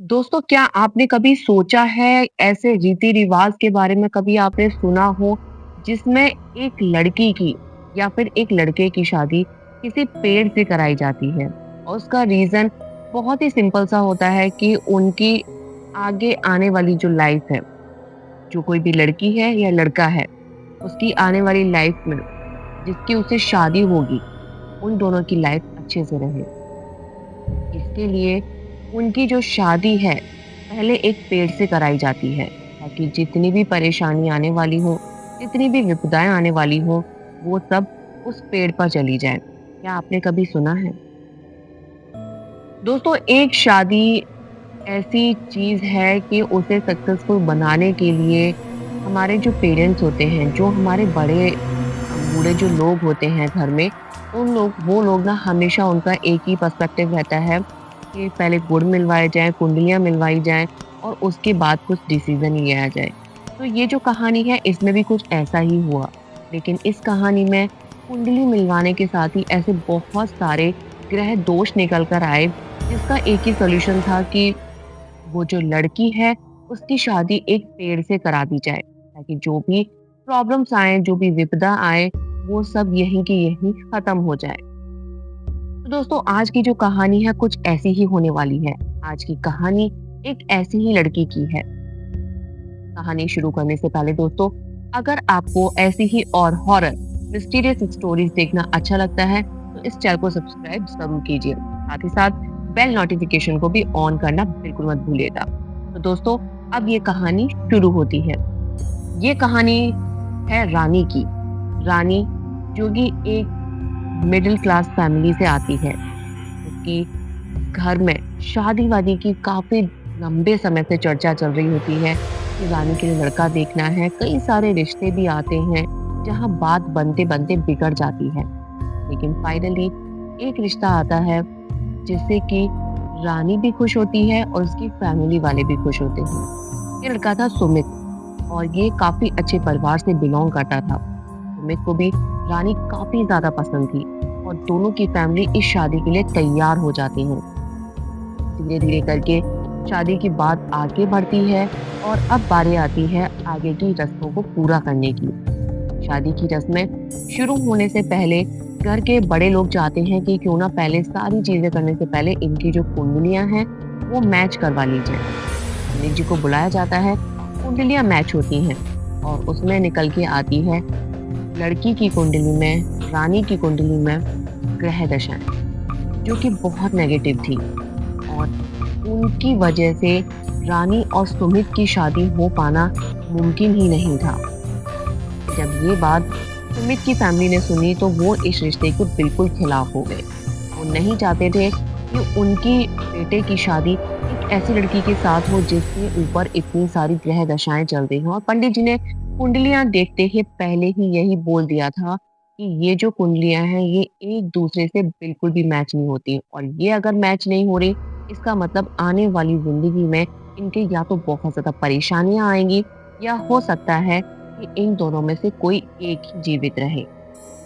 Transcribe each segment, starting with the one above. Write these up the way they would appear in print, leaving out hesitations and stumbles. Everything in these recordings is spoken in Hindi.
दोस्तों, क्या आपने कभी सोचा है ऐसे रीति-रिवाज के बारे में कभी आपने सुना हो जिसमें एक लड़की की या फिर एक लड़के की शादी किसी पेड़ से कराई जाती है? और उसका रीज़न बहुत ही सिंपल सा होता है कि उनकी आगे आने वाली जो लाइफ़ है, जो कोई भी लड़की है या लड़का है, उसकी आने वाली लाइफ़ में जिसकी उससे शादी होगी, उन दोनों की लाइफ़ अच्छे से रहे। इसके लिए उनकी जो शादी है, पहले एक पेड़ से कराई जाती है, ताकि जितनी भी परेशानी आने वाली हो, जितनी भी विपदाएँ आने वाली हो, वो सब उस पेड़ पर चली जाएँ। क्या आपने कभी सुना है? दोस्तों, एक शादी ऐसी चीज़ है कि उसे सक्सेसफुल बनाने के लिए हमारे जो पेरेंट्स होते हैं, जो हमारे बड़े बूढ़े जो लोग होते हैं घर में, वो लोग ना हमेशा उनका एक ही पर्सपेक्टिव रहता है कि पहले गुड़ मिलवाए जाएँ, कुंडलियाँ मिलवाई जाएँ और उसके बाद कुछ डिसीज़न लिया जाए। तो ये जो कहानी है इसमें भी कुछ ऐसा ही हुआ। लेकिन इस कहानी में कुंडली मिलवाने के साथ ही ऐसे बहुत सारे ग्रह दोष निकल कर आए, जिसका एक ही सॉल्यूशन था कि वो जो लड़की है, उसकी शादी एक पेड़ से करा दी जाए, ताकि जो भी प्रॉब्लम्स आएँ, जो भी विपदा आए, वो सब यहीं की यहीं खत्म हो जाए। तो दोस्तों, आज की जो कहानी है कुछ ऐसी ही होने वाली है। आज की कहानी एक ऐसी ही लड़की की है। कहानी शुरू करने से पहले दोस्तों, अगर आपको ऐसी ही और हॉरर, मिस्टीरियस स्टोरीज देखना अच्छा लगता है, तो इस चैनल को सब्सक्राइब ज़रूर कीजिए। साथ ही साथ बेल नोटिफिकेशन को भी ऑन करना बिल्कुल मत भूलिएगा। तो दोस्तों, अब ये कहानी शुरू होती है। ये कहानी है रानी की। रानी जो कि एक मिडिल क्लास फैमिली से आती है। उसकी घर में शादी-वादी की काफ़ी लंबे समय से चर्चा चल रही होती है कि रानी के लिए लड़का देखना है। कई सारे रिश्ते भी आते हैं, जहाँ बात बनते-बनते बिगड़ जाती है। लेकिन फाइनली एक रिश्ता आता है, जिससे कि रानी भी खुश होती है और उसकी फैमिली वाले भी खुश होते हैं। ये लड़का था सुमित और ये काफ़ी अच्छे परिवार से बिलॉन्ग करता था। सुमित को भी रानी काफ़ी ज़्यादा पसंद थी और दोनों की फैमिली इस शादी के लिए तैयार हो जाती हैं। धीरे-धीरे करके शादी की बात आगे बढ़ती है और अब बारी आती है आगे की रस्मों को पूरा करने की। शादी की रस्में शुरू होने से पहले घर के बड़े लोग चाहते हैं कि क्यों ना पहले सारी चीज़ें करने से पहले इनकी जो कुंडलियाँ हैं, वो मैच करवा ली जाएँ। पंडित जी को बुलाया जाता है, कुंडलियाँ मैच होती हैं और उसमें निकल के आती है लड़की की कुंडली में, रानी की कुंडली में ग्रह दशाएँ, जो कि बहुत नेगेटिव थी और उनकी वजह से रानी और सुमित की शादी हो पाना मुमकिन ही नहीं था। जब ये बात सुमित की फैमिली ने सुनी तो वो इस रिश्ते के बिल्कुल खिलाफ हो गए। वो नहीं चाहते थे कि उनकी बेटे की शादी एक ऐसी लड़की के साथ हो जिसके ऊपर इतनी सारी ग्रह दशाएँ चल रही हों और पंडित जी ने कुंडलियाँ देखते ही पहले ही यही बोल दिया था कि ये जो कुंडलियाँ हैं ये एक-दूसरे से बिल्कुल भी मैच नहीं होती और ये अगर मैच नहीं हो रही, इसका मतलब आने वाली ज़िंदगी में इनके या तो बहुत ज़्यादा परेशानियाँ आएँगी या हो सकता है कि इन दोनों में से कोई एक ही जीवित रहे।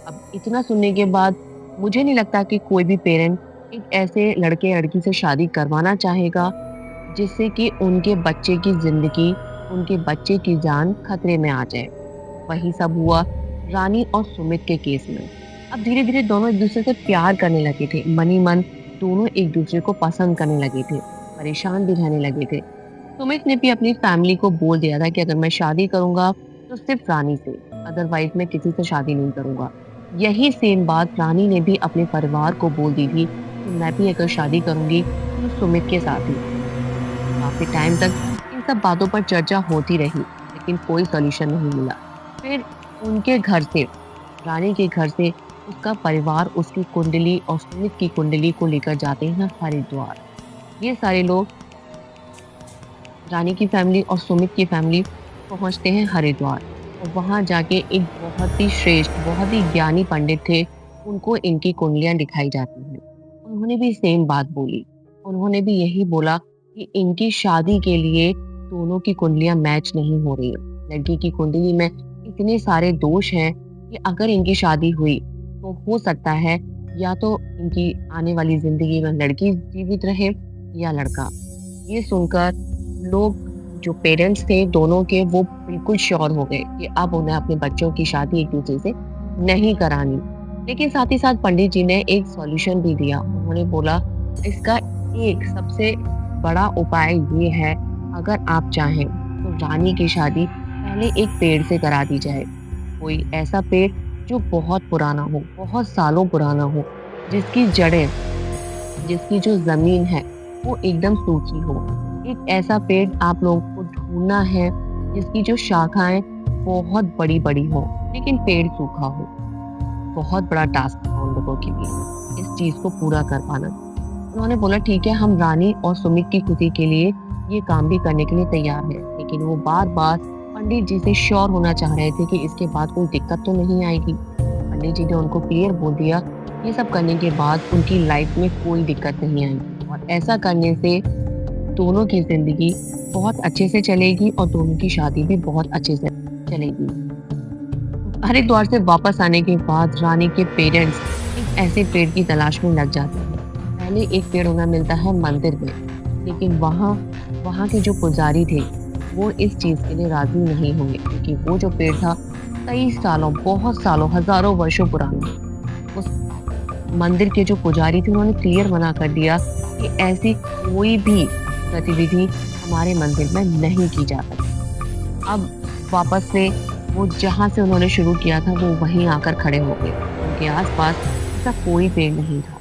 अब इतना सुनने के बाद मुझे नहीं लगता कि कोई भी पेरेंट एक ऐसे लड़के या लड़की से शादी करवाना चाहेगा जिससे कि उनके बच्चे की ज़िंदगी, उनके बच्चे की जान खतरे में आ जाए। वही सब हुआ रानी और सुमित के केस में। अब धीरे-धीरे दोनों एक-दूसरे से प्यार करने लगे थे। मन ही मन दोनों एक-दूसरे को पसंद करने लगे थे, परेशान भी रहने लगे थे। सुमित ने भी अपनी फैमिली को बोल दिया था कि अगर मैं शादी करूँगा तो सिर्फ रानी से, अदरवाइज़ मैं किसी से शादी नहीं करूँगा। यही सेम बात रानी ने भी अपने परिवार को बोल दी थी कि मैं भी अगर शादी करूँगी तो सुमित के साथ ही। काफ़ी टाइम तक इन सब बातों पर चर्चा होती रही, लेकिन कोई सॉल्यूशन नहीं मिला। फिर उनके घर से, रानी के घर से उसका परिवार उसकी कुंडली और सुमित की कुंडली को लेकर जाते हैं हरिद्वार। ये सारे लोग, रानी की फैमिली और सुमित की फैमिली पहुंचते हैं हरिद्वार और वहां जाके एक बहुत ही श्रेष्ठ, बहुत ही ज्ञानी पंडित थे, उनको इनकी कुंडलियां दिखाई जाती हैं। उन्होंने भी सेम बात बोली। उन्होंने भी यही बोला कि इनकी शादी के लिए दोनों की कुंडलियां मैच नहीं हो रही है। लड़की की कुंडली में इतने सारे दोष हैं कि अगर इनकी शादी हुई तो हो सकता है या तो इनकी आने वाली जिंदगी में लड़की जीवित रहे या लड़का। ये सुनकर लोग, जो पेरेंट्स थे दोनों के, वो बिल्कुल श्योर हो गए कि अब उन्हें अपने बच्चों की शादी एक दूसरे से नहीं करानी। लेकिन साथ ही साथ पंडित जी ने एक सॉल्यूशन भी दिया। उन्होंने बोला, इसका एक सबसे बड़ा उपाय ये है, अगर आप चाहें तो रानी की शादी पहले एक पेड़ से करा दी जाए। कोई ऐसा पेड़ जो बहुत पुराना हो, बहुत सालों पुराना हो, जिसकी जड़ें, जिसकी जो ज़मीन है वो एकदम सूखी हो। एक ऐसा पेड़ आप लोगों को ढूँढना है जिसकी जो शाखाएँ बहुत बड़ी-बड़ी हों, लेकिन पेड़ सूखा हो। बहुत बड़ा टास्क था उन लोगों के लिए, इस चीज़ को पूरा कर पाना। उन्होंने बोला ठीक है, हम रानी और सुमित की खुशी के लिए ये काम भी करने के लिए तैयार हैं। लेकिन वो बार-बार पंडित जी से श्योर होना चाह रहे थे कि इसके बाद कोई दिक्कत तो नहीं आएगी। पंडित जी ने उनको क्लियर बोल दिया, ये सब करने के बाद उनकी लाइफ में कोई दिक्कत नहीं आएगी और ऐसा करने से दोनों की ज़िंदगी बहुत अच्छे से चलेगी और दोनों की शादी भी बहुत अच्छे से चलेगी। हरिद्वार से वापस आने के बाद रानी के पेरेंट्स एक ऐसे पेड़ की तलाश में लग जाते हैं। पहले एक पेड़ उन्हें मिलता है मंदिर में, लेकिन वहाँ वहाँ के जो पुजारी थे, वो इस चीज़ के लिए राज़ी नहीं हुए क्योंकि वो जो पेड़ था कई सालों, बहुत सालों, हज़ारों वर्षों पुराना। उस मंदिर के जो पुजारी थे उन्होंने क्लियर मना कर दिया कि ऐसी कोई भी गतिविधि हमारे मंदिर में नहीं की जा सकती। अब वापस से वो जहाँ से उन्होंने शुरू किया था वो वहीं आकर खड़े हो गए। उनके आस-पास ऐसा कोई पेड़ नहीं था।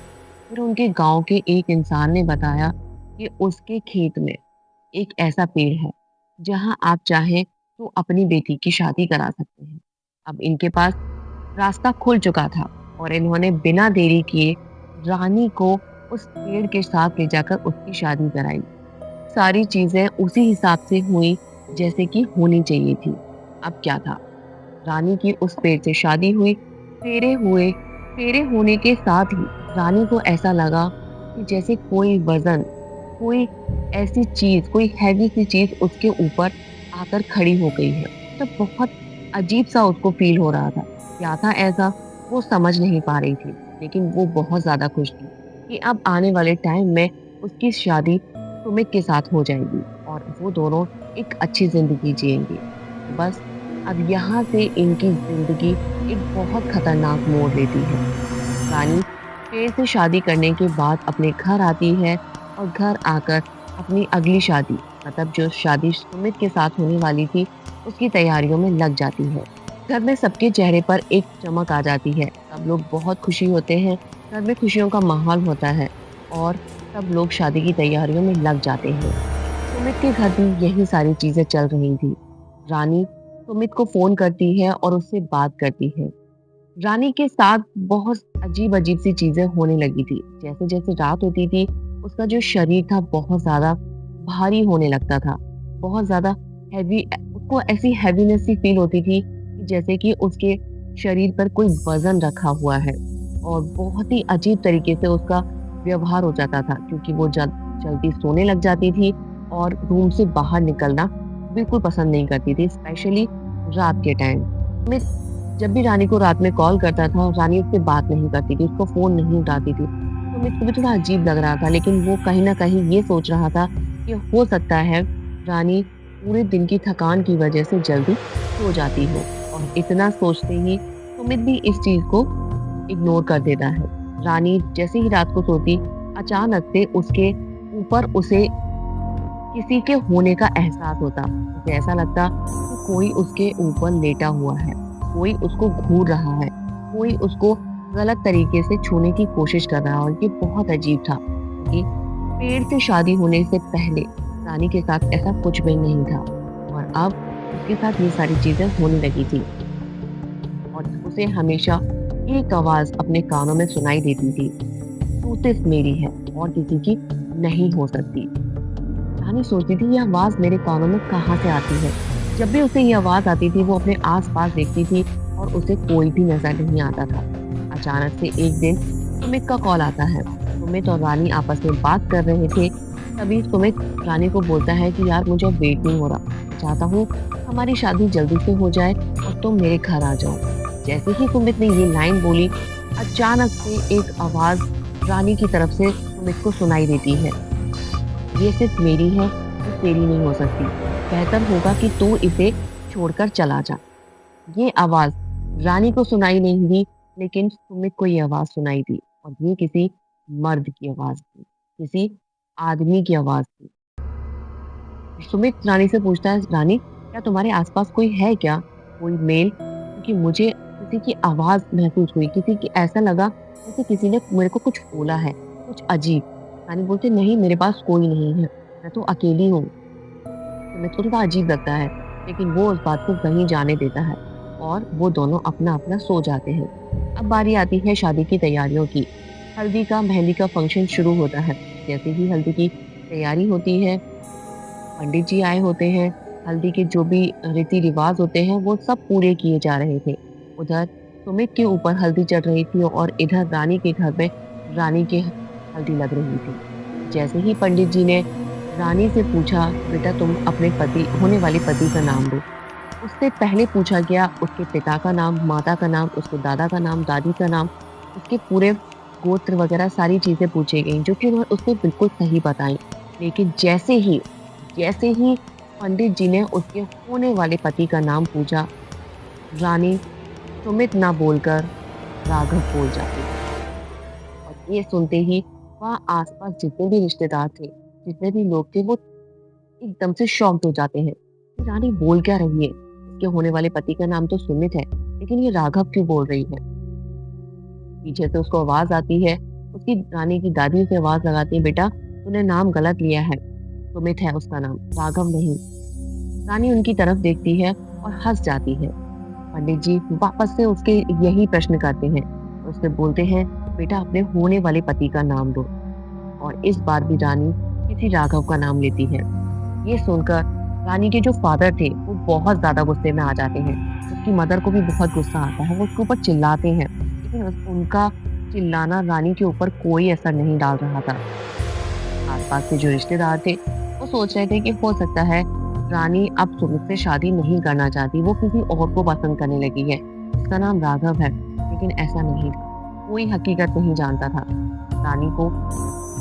फिर उनके गाँव के एक इंसान ने बताया कि उसके खेत में एक ऐसा पेड़ है, जहाँ आप चाहें तो अपनी बेटी की शादी करा सकते हैं। अब इनके पास रास्ता खुल चुका था और इन्होंने बिना देरी किए रानी को उस पेड़ के साथ ले जाकर उसकी शादी कराई। सारी चीज़ें उसी हिसाब से हुई जैसे कि होनी चाहिए थी। अब क्या था, रानी की उस पेड़ से शादी हुई, फेरे हुए। फेरे होने के साथ ही रानी को ऐसा लगा कि जैसे कोई वज़न, कोई ऐसी चीज़, कोई हैवी सी चीज़ उसके ऊपर आकर खड़ी हो गई है। तो बहुत अजीब-सा उसको फ़ील हो रहा था। क्या था ऐसा, वो समझ नहीं पा रही थी, लेकिन वो बहुत ज़्यादा खुश थी कि अब आने वाले टाइम में उसकी शादी सुमित के साथ हो जाएगी और वो दोनों एक अच्छी ज़िंदगी जिएँगे। बस अब यहाँ से इनकी ज़िंदगी एक बहुत खतरनाक मोड़ लेती है। रानी फिर से शादी करने के बाद अपने घर आती है और घर आकर अपनी अगली शादी, मतलब जो शादी सुमित के साथ होने वाली थी, उसकी तैयारियों में लग जाती है। घर में सबके चेहरे पर एक चमक आ जाती है। सब लोग बहुत खुशी होते हैं, घर में खुशियों का माहौल होता है और सब लोग शादी की तैयारियों में लग जाते हैं। सुमित के घर भी यही सारी चीज़ें चल रही थी। रानी सुमित को फ़ोन करती है और उससे बात करती है। रानी के साथ बहुत अजीब-अजीब सी चीज़ें होने लगी थी। जैसे-जैसे रात होती थी, उसका जो शरीर था बहुत ज़्यादा भारी होने लगता था। बहुत ज़्यादा उसको ऐसी हैवीनेस सी फ़ील होती थी कि जैसे कि उसके शरीर पर कोई वज़न रखा हुआ है और बहुत ही अजीब तरीके से उसका व्यवहार हो जाता था क्योंकि वो जल्दी सोने लग जाती थी और रूम से बाहर निकलना बिल्कुल पसंद नहीं करती थी, स्पेशली रात के टाइम। मैं जब भी रानी को रात में कॉल करता था, रानी उससे बात नहीं करती थी, उसको फ़ोन नहीं उठाती थी। तो मेरे को भी थोड़ा अजीब लग रहा था, लेकिन वो कहीं न कहीं ये सोच रहा था कि हो सकता है रानी पूरे दिन की थकान की वज़ह से जल्दी सो जाती हो और इतना सोचते ही सुमित भी इस चीज़ को इग्नोर कर देता है। रानी जैसे ही रात को सोती, अचानक से उसके ऊपर उसे किसी के होने का एहसास होता। उसे ऐसा लगता कि कोई उसके ऊपर लेटा हुआ है, कोई उसको घूर रहा है, कोई उसको गलत तरीके से छूने की कोशिश कर रहा है और ये बहुत अजीब था कि पेड़ से शादी होने से पहले रानी के साथ ऐसा कुछ भी नहीं था और अब उसके साथ ये सारी चीज़ें होने लगी थी और उसे हमेशा एक आवाज़ अपने कानों में सुनाई देती थी, "तू सिर्फ मेरी है और किसी की नहीं हो सकती।" रानी सोचती थी ये आवाज़ मेरे कानों में कहाँ से आती है। जब भी उसे ये आवाज़ आती थी वो अपने आस-पास देखती थी और उसे कोई भी नज़र नहीं आता था। अचानक से एक दिन सुमित का कॉल आता है। सुमित और रानी आपस में बात कर रहे थे, तभी सुमित रानी को बोलता है कि यार मुझे वेट नहीं हो रहा, मैं चाहता हूँ हमारी शादी जल्दी से हो जाए और तुम मेरे घर आ जाओ। जैसे ही सुमित ने ये लाइन बोली, अचानक से एक आवाज़ रानी की तरफ से सुमित को सुनाई देती है। ये सिर्फ मेरी है, ये तेरी नहीं हो सकती। बेहतर होगा कि तू इसे छोड़कर चला जा। ये आवाज़ रानी को सुनाई नहीं दी, लेकिन सुमित को ये आवाज़ सुनाई दी और ये किसी मर्द की आवाज़ थी, किसी आदमी की आवाज़ थी। सुमित रानी से पूछता है, रानी क्या तुम्हारे आसपास कोई है क्या? कोई मेल? क्योंकि मुझे किसी की आवाज़ महसूस हुई, किसी की ऐसा लगा जैसे किसी ने मेरे को कुछ बोला है, कुछ अजीब। रानी बोलती नहीं मेरे पास कोई नहीं है, मैं तो अकेली हूँ। सुमित को थोड़ा अजीब लगता है, लेकिन वो उस बात को वहीं जाने देता है और वो दोनों अपना-अपना सो जाते हैं। अब बारी आती है शादी की तैयारियों की। हल्दी का, मेहंदी का फंक्शन शुरू होता है। जैसे ही हल्दी की तैयारी होती है, पंडित जी आए होते हैं, हल्दी के जो भी रीति-रिवाज़ होते हैं, वो सब पूरे किए जा रहे थे। उधर सुमित के ऊपर हल्दी चढ़ रही थी और इधर रानी के घर में रानी के हल्दी लग रही थी। जैसे ही पंडित जी ने रानी से पूछा, "बेटा तुम अपने पति होने वाले पति का नाम लो।" उससे पहले पूछा गया उसके पिता का नाम, माता का नाम, उसके दादा का नाम, दादी का नाम, उसके पूरे गोत्र वगैरह सारी चीज़ें पूछी गईं, जो कि उसने बिल्कुल सही बताई। लेकिन जैसे ही पंडित जी ने उसके होने वाले पति का नाम पूछा, रानी सुमित ना बोलकर राघव बोल जाती है। और ये सुनते ही वहाँ आस-पास जितने भी रिश्तेदार थे, जितने भी लोग थे, वो एकदम से शॉक्ड हो जाते हैं कि रानी बोल क्या रही है? इसके होने वाले पति का नाम तो सुमित है, लेकिन ये राघव क्यों बोल रही है? पीछे से उसको आवाज़ आती है, उसकी रानी की दादी उसे आवाज़ लगाती है, "बेटा, तूने नाम गलत लिया है, सुमित है उसका नाम, राघव नहीं।" रानी उनकी तरफ देखती है और हँस जाती है। पंडित जी वापस से उसके यही प्रश्न करते हैं। उससे बोलते हैं, "बेटा, अपने होने वाले पति का नाम लो।" और इस बार भी रानी किसी राघव का नाम लेती है। ये सुनकर रानी के जो फादर थे, वो बहुत ज़्यादा गुस्से में आ जाते हैं। उसकी मदर को भी बहुत गुस्सा आता है, वो उसके ऊपर चिल्लाते हैं, लेकिन उनका चिल्लाना रानी के ऊपर कोई असर नहीं डाल रहा था। आसपास के जो रिश्तेदार थे, वो सोच रहे थे कि हो सकता है रानी अब सुमित से शादी नहीं करना चाहती, वो किसी और को पसंद करने लगी है। उसका नाम राघव है, लेकिन ऐसा नहीं था। कोई हकीकत नहीं जानता था। रानी को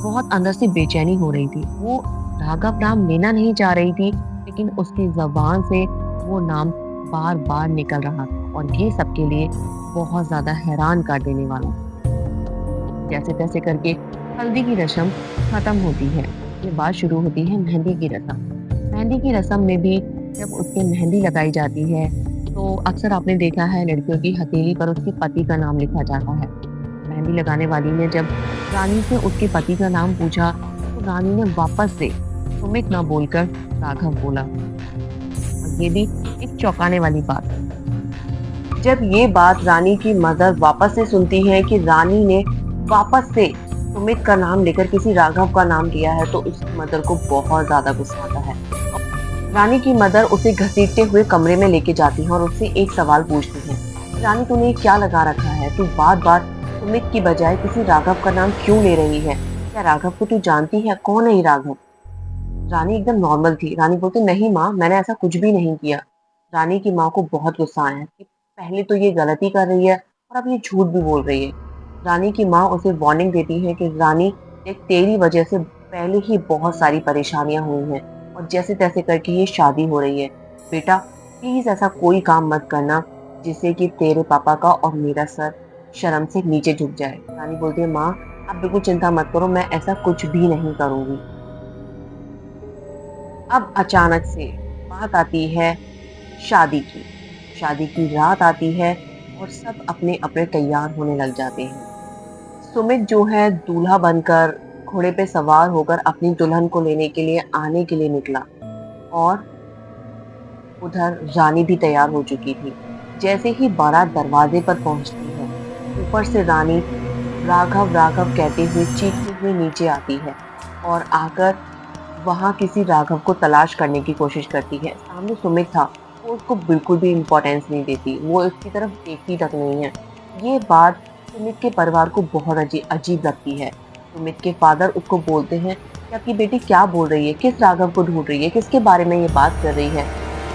बहुत अंदर से बेचैनी हो रही थी। वो राघव नाम लेना नहीं चाह रही थी, लेकिन उसकी ज़बान से वो नाम बार-बार निकल रहा था और ये सबके लिए बहुत ज़्यादा हैरान कर देने वाला था। जैसे-तैसे करके हल्दी की रस्म खत्म होती है। उसके बाद शुरू होती है मेहंदी की रस्म। मेहंदी की रस्म में भी जब उसके मेहंदी लगाई जाती है, तो अक्सर आपने देखा है लड़कियों की हथेली पर उसके पति का नाम लिखा जाता है। मेहंदी लगाने वाली ने जब रानी से उसके पति का नाम पूछा, तो रानी ने वापस से सुमित ना बोलकर राघव बोला। और ये भी एक चौंकाने वाली बात है। जब ये बात रानी की मदर वापस से सुनती है कि रानी ने वापस से सुमित का नाम लेकर किसी राघव का नाम लिया है, तो उसकी मदर को बहुत ज़्यादा गुस्सा आता है। रानी की मदर उसे घसीटते हुए कमरे में लेके जाती है और उससे एक सवाल पूछती है, रानी तूने ये क्या लगा रखा है? तू बार-बार सुमित की बजाय किसी राघव का नाम क्यों ले रही है? क्या राघव को तू जानती है? कौन है ये राघव? रानी एकदम नॉर्मल थी। रानी बोलती नहीं माँ, मैंने ऐसा कुछ भी नहीं किया। रानी की माँ को बहुत गुस्सा आया कि पहले तो ये गलती कर रही है और अब ये झूठ भी बोल रही है। रानी की माँ उसे वार्निंग देती है कि रानी, देख तेरी वजह से पहले ही बहुत सारी परेशानियां हुई हैं और जैसे तैसे करके ये शादी हो रही है। बेटा प्लीज ऐसा कोई काम मत करना जिससे कि तेरे पापा का और मेरा सर शर्म से नीचे झुक जाए। रानी बोलती है माँ, आप बिल्कुल चिंता मत करो, मैं ऐसा कुछ भी नहीं करूंगी। अब अचानक से बात आती है शादी की। शादी की रात आती है और सब अपने-अपने तैयार होने लग जाते हैं। सुमित जो है दूल्हा बनकर घोड़े पे सवार होकर अपनी दुल्हन को लेने के लिए आने के लिए निकला और उधर रानी भी तैयार हो चुकी थी। जैसे ही बारात दरवाजे पर पहुंचती है, ऊपर से रानी राघव राघव कहते हुए चीखते हुए नीचे आती है और आकर वहाँ किसी राघव को तलाश करने की कोशिश करती है। सामने सुमित था, वो उसको बिल्कुल भी इम्पोर्टेंस नहीं देती, वो उसकी तरफ देखती तक नहीं है। ये बात सुमित के परिवार को बहुत अजीब लगती है। सुमित के फादर उसको बोलते हैं कि आपकी बेटी क्या बोल रही है? किस राघव को ढूँढ रही है? किसके बारे में ये बात कर रही है?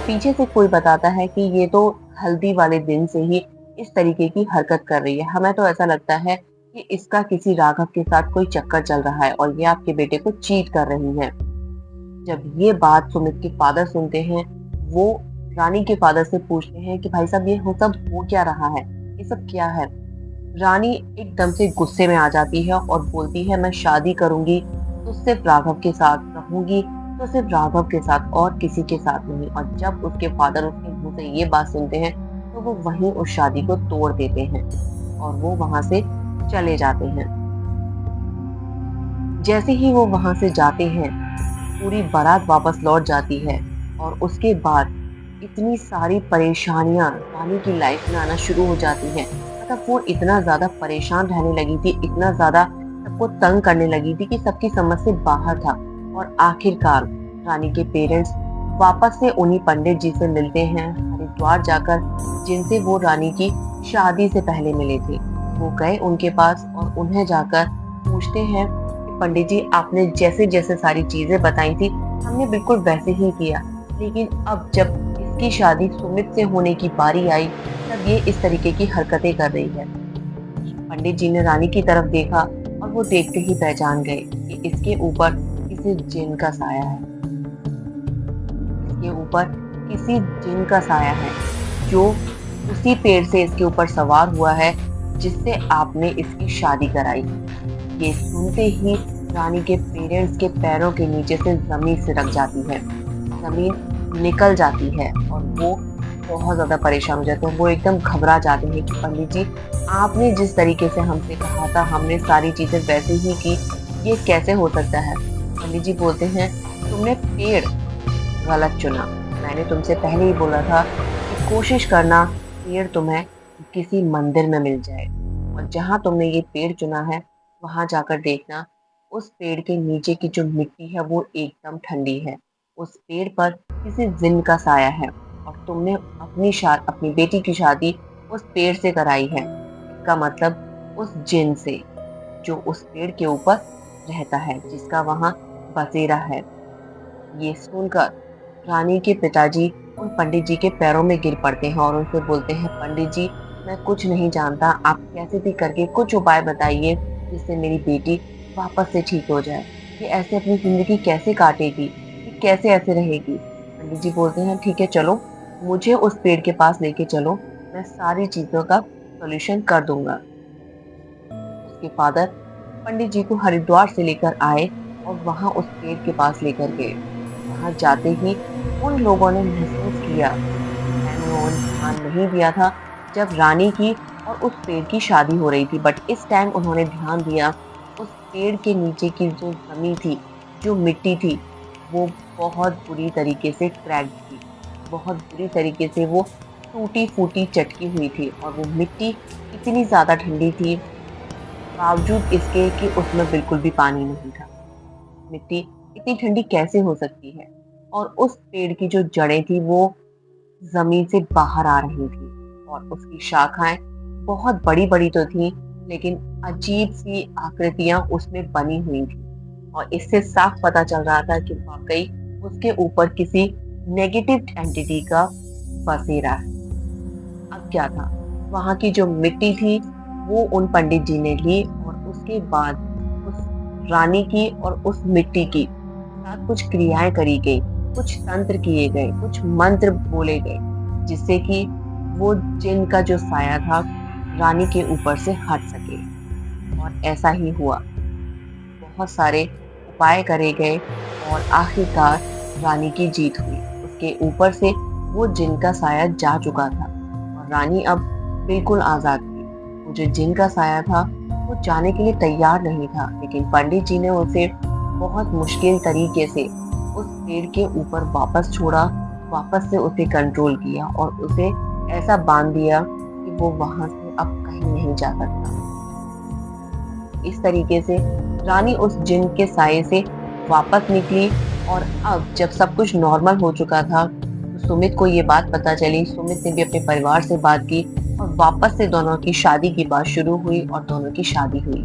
पीछे से कोई बताता है कि ये तो हल्दी वाले दिन से ही इस तरीके की हरकत कर रही है। हमें तो ऐसा लगता है कि इसका किसी राघव के साथ कोई चक्कर चल रहा है और ये आपके बेटे को चीट कर रही है। जब ये बात सुमित के फादर सुनते हैं, वो रानी के फादर से पूछते हैं कि भाई साहब ये सब हो क्या रहा है, ये सब क्या है। रानी एकदम से गुस्से में आ जाती है और बोलती है मैं शादी करूंगी तो सिर्फ राघव के साथ रहूंगी, तो सिर्फ राघव के साथ और किसी के साथ नहीं। और जब उसके फादर उसके मुंह से ये बात सुनते हैं तो वो वहीं उस शादी को तोड़ देते हैं और वो वहां से चले जाते हैं। जैसे ही वो वहां से जाते हैं, पूरी बारात वापस लौट जाती है और उसके बाद इतनी सारी परेशानियां रानी की लाइफ में आना शुरू हो जाती हैं। मतलब वो इतना ज्यादा परेशान रहने लगी थी, इतना ज्यादा सबको तंग करने लगी थी कि सबकी समझ से बाहर था। और आखिरकार रानी के पेरेंट्स वापस से उन्हीं पंडित जी से मिलते हैं हरिद्वार जाकर, जिनसे वो रानी की शादी से पहले मिले थे। वो गए उनके पास और उन्हें जाकर पूछते हैं कि पंडित जी आपने जैसे जैसे सारी चीजें बताई थी हमने बिल्कुल वैसे ही किया, लेकिन अब जब इसकी शादी सुमित से होने की बारी आई तब ये इस तरीके की हरकतें कर रही है। पंडित जी ने रानी की तरफ देखा और वो देखते ही पहचान गए कि इसके ऊपर किसी जिन का साया है। इसके ऊपर किसी जिन का साया है जो उसी पेड़ से इसके ऊपर सवार हुआ है जिससे आपने इसकी शादी कराई। ये सुनते ही रानी के पेरेंट्स के पैरों के नीचे से जमीन सिरक जाती है, जमीन निकल जाती है और वो बहुत ज्यादा परेशान हो जाते हैं। वो एकदम घबरा जाते हैं कि पंडित जी आपने जिस तरीके से हमसे कहा था हमने सारी चीजें वैसे ही की, ये कैसे हो सकता है। पंडित जी बोलते हैं तुमने पेड़ गलत चुना, मैंने तुमसे पहले ही बोला था कि कोशिश करना पेड़ तुम्हें किसी मंदिर में मिल जाए, और जहाँ तुमने ये पेड़ चुना है वहां जाकर देखना उस पेड़ के नीचे की जो मिट्टी है वो एकदम ठंडी है। उस पेड़ पर किसी जिन का साया है और तुमने अपनी बेटी की शादी उस पेड़ से कराई है। इसका मतलब उस जिन से जो उस पेड़ के ऊपर रहता है, जिसका वहां बसेरा है। ये सुनकर रानी के पिताजी उन पंडित जी के पैरों में गिर पड़ते हैं और उनसे बोलते हैं पंडित जी मैं कुछ नहीं जानता, आप कैसे भी करके कुछ उपाय बताइए जिससे मेरी बेटी वापस से ठीक हो जाए। ये ऐसे अपनी जिंदगी कैसे काटेगी, ये कैसे ऐसे रहेगी। पंडित जी बोलते हैं ठीक है चलो मुझे उस पेड़ के पास लेके चलो, मैं सारी चीजों का सॉल्यूशन कर दूंगा। उसके फादर पंडित जी को हरिद्वार से लेकर आए और वहां उस पेड़ के पास लेकर गए। वहां जाते ही उन लोगों ने महसूस किया, उन्होंने ध्यान नहीं दिया था जब रानी की और उस पेड़ की शादी हो रही थी, बट इस टाइम उन्होंने ध्यान दिया उस पेड़ के नीचे की जो जमीन थी, जो मिट्टी थी, वो बहुत बुरी तरीके से क्रैक थी, बहुत बुरी तरीके से वो टूटी फूटी चटकी हुई थी। और वो मिट्टी इतनी ज्यादा ठंडी थी बावजूद इसके कि उसमें बिल्कुल भी पानी नहीं था। मिट्टी इतनी ठंडी कैसे हो सकती है। और उस पेड़ की जो जड़ें थी वो जमीन से बाहर आ रही थी और उसकी शाखाएं बहुत बड़ी बड़ी तो थी, लेकिन अजीब सी आकृतियां उसमें बनी हुई थी। और इससे साफ पता चल रहा था कि वाकई उसके ऊपर किसी नेगेटिव एंटिटी का बसेरा है। अब क्या था, वहां की जो मिट्टी थी वो उन पंडित जी ने ली और उसके बाद उस रानी की और उस मिट्टी की साथ कुछ क्रियाएं करी गई, कुछ तंत्र किए गए, कुछ मंत्र बोले गए, जिससे कि वो जिन का जो साया था रानी के ऊपर से हट सके। और ऐसा ही हुआ, बहुत सारे उपाय करे गए और आखिरकार रानी की जीत हुई। उसके ऊपर से वो जिन का साया जा चुका था और रानी अब बिल्कुल आजाद थी। वो जो जिन का साया था वो जाने के लिए तैयार नहीं था, लेकिन पंडित जी ने उसे बहुत मुश्किल तरीके से उस पेड़ के ऊपर वापस छोड़ा, वापस से उसे कंट्रोल किया और उसे ऐसा बांध दिया कि वो वहां से अब कहीं नहीं जा सकता। इस तरीके से रानी उस जिन के साये से वापस निकली। और अब जब सब कुछ नॉर्मल हो चुका था तो सुमित को ये बात पता चली। सुमित ने भी अपने परिवार से बात की और वापस से दोनों की शादी की बात शुरू हुई और दोनों की शादी हुई।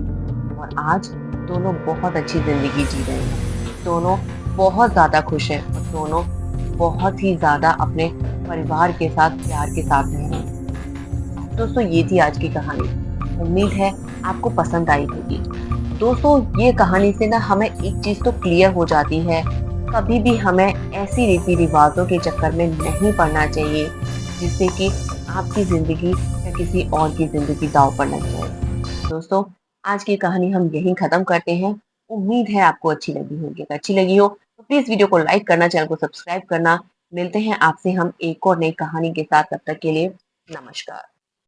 और आज दोनों बहुत अच्छी जिंदगी जी रहे हैं, दोनों बहुत ज्यादा खुश हैं और दोनों बहुत ही ज्यादा अपने परिवार के साथ प्यार के साथ रह रहे हैं। दोस्तों ये थी आज की कहानी, उम्मीद है आपको पसंद आई होगी। दोस्तों ये कहानी से ना हमें एक चीज तो क्लियर हो जाती है कभी भी हमें ऐसी रीति रिवाजों के चक्कर में नहीं पड़ना चाहिए जिससे कि आपकी जिंदगी या किसी और की जिंदगी दांव पर लग जाए। दोस्तों, आज की कहानी हम यहीं खत्म करते हैं। उम्मीद है आपको अच्छी लगी होगी। अगर अच्छी लगी हो तो प्लीज वीडियो को लाइक करना, चैनल को सब्सक्राइब करना। मिलते हैं आपसे हम एक और नई कहानी के साथ। तब तक के लिए नमस्कार।